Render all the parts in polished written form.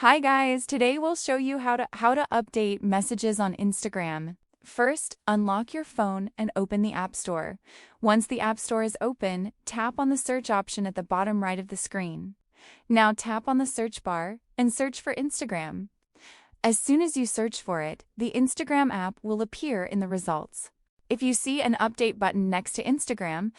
Hi guys, today we'll show you how to update messages on Instagram. First, unlock your phone and open the App Store. Once the App Store is open, tap on the search option at the bottom right of the screen. Now tap on the search bar and search for Instagram. As soon as you search for it, the Instagram app will appear in the results. If you see an update button next to Instagram,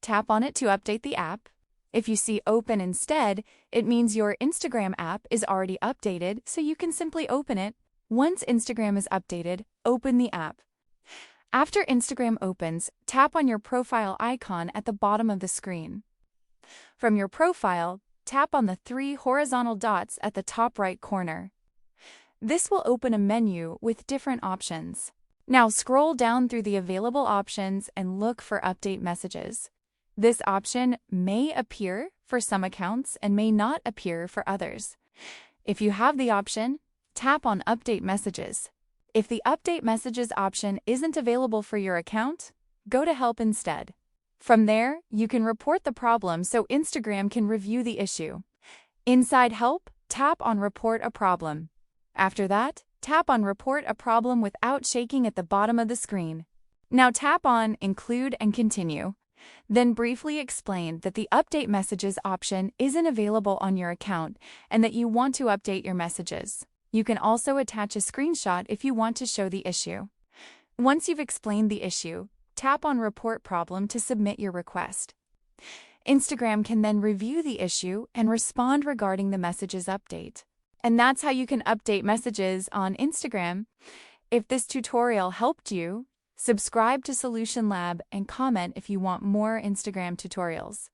tap on it to update the app. If you see Open instead, it means your Instagram app is already updated, so you can simply open it. Once Instagram is updated, open the app. After Instagram opens, tap on your profile icon at the bottom of the screen. From your profile, tap on the 3 horizontal dots at the top right corner. This will open a menu with different options. Now scroll down through the available options and look for Update Messages. This option may appear for some accounts and may not appear for others. If you have the option, tap on Update Messages. If the Update Messages option isn't available for your account, go to Help instead. From there, you can report the problem so Instagram can review the issue. Inside Help, tap on Report a Problem. After that, tap on Report a Problem without shaking at the bottom of the screen. Now tap on Include and Continue. Then briefly explain that the Update Messages option isn't available on your account and that you want to update your messages. You can also attach a screenshot if you want to show the issue. Once you've explained the issue, tap on Report Problem to submit your request. Instagram can then review the issue and respond regarding the messages update. And that's how you can update messages on Instagram. If this tutorial helped you, subscribe to Solution Lab and comment if you want more Instagram tutorials.